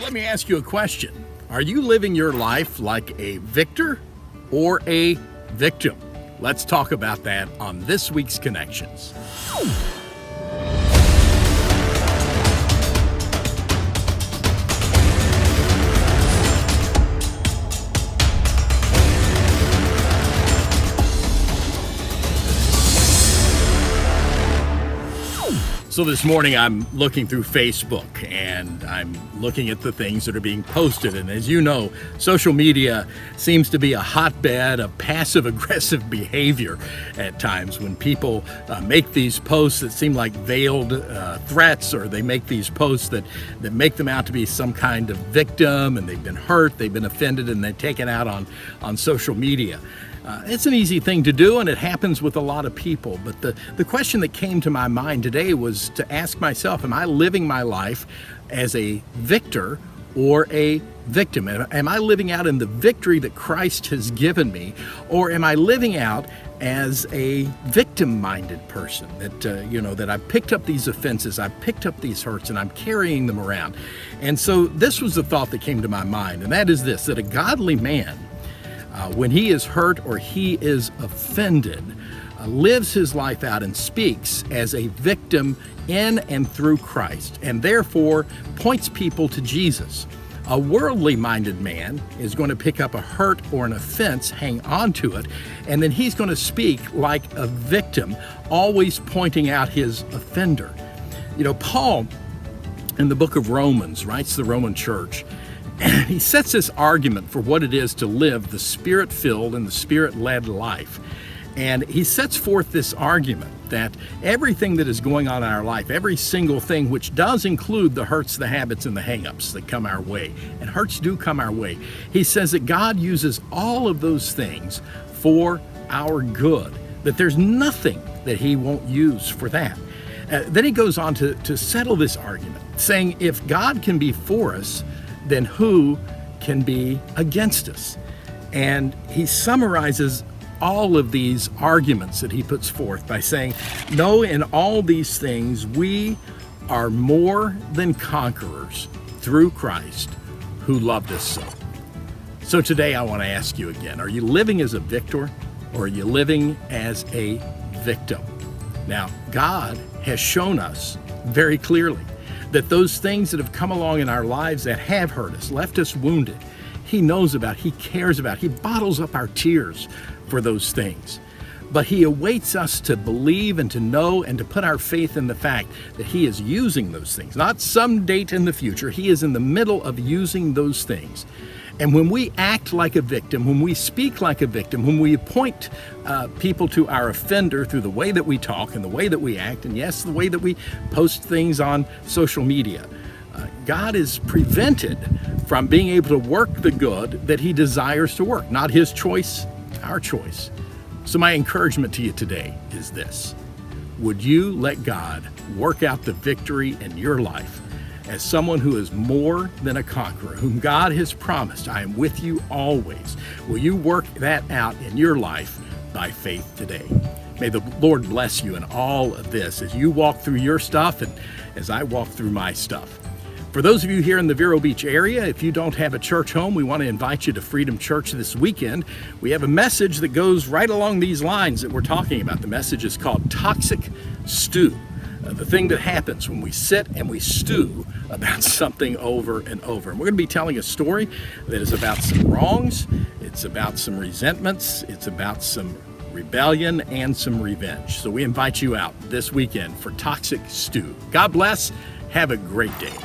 Let me ask you a question. Are you living your life like a victor or a victim? Let's talk about that on this week's Connections. So this morning I'm looking through Facebook and I'm looking at the things that are being posted. And as you know, social media seems to be a hotbed of passive-aggressive behavior at times when people make these posts that seem like veiled threats, or they make these posts that make them out to be some kind of victim, and they've been hurt, they've been offended, and they take it out on social media. It's an easy thing to do, and it happens with a lot of people. But the question that came to my mind today was to ask myself, am I living my life as a victor or a victim? Am I living out in the victory that Christ has given me, or am I living out as a victim-minded person that I've picked up these offenses, I've picked up these hurts, and I'm carrying them around? And so this was the thought that came to my mind, and that is this, that a godly man, when he is hurt or he is offended, lives his life out and speaks as a victim in and through Christ, and therefore points people to Jesus. A worldly-minded man is going to pick up a hurt or an offense, hang on to it, and then he's going to speak like a victim, always pointing out his offender. Paul, in the book of Romans, writes to the Roman church, and he sets this argument for what it is to live the Spirit-filled and the Spirit-led life. And he sets forth this argument that everything that is going on in our life, every single thing, which does include the hurts, the habits, and the hang-ups that come our way, and hurts do come our way, he says that God uses all of those things for our good, that there's nothing that he won't use for that. Then he goes on to settle this argument, saying if God can be for us, then who can be against us? And he summarizes all of these arguments that he puts forth by saying, no, in all these things, we are more than conquerors through Christ who loved us so. So today I want to ask you again, are you living as a victor or are you living as a victim? Now, God has shown us very clearly that those things that have come along in our lives that have hurt us, left us wounded, he knows about, he cares about, he bottles up our tears for those things. But he awaits us to believe and to know and to put our faith in the fact that he is using those things, not some date in the future. He is in the middle of using those things. And when we act like a victim, when we speak like a victim, when we point people to our offender through the way that we talk and the way that we act, and yes, the way that we post things on social media, God is prevented from being able to work the good that he desires to work. Not his choice, our choice. So my encouragement to you today is this. Would you let God work out the victory in your life as someone who is more than a conqueror, whom God has promised, I am with you always? Will you work that out in your life by faith today? May the Lord bless you in all of this as you walk through your stuff and as I walk through my stuff. For those of you here in the Vero Beach area, if you don't have a church home, we want to invite you to Freedom Church this weekend. We have a message that goes right along these lines that we're talking about. The message is called Toxic Stew. The thing that happens when we sit and we stew about something over and over. And we're going to be telling a story that is about some wrongs, it's about some resentments, it's about some rebellion and some revenge. So we invite you out this weekend for Toxic Stew. God bless. Have a great day.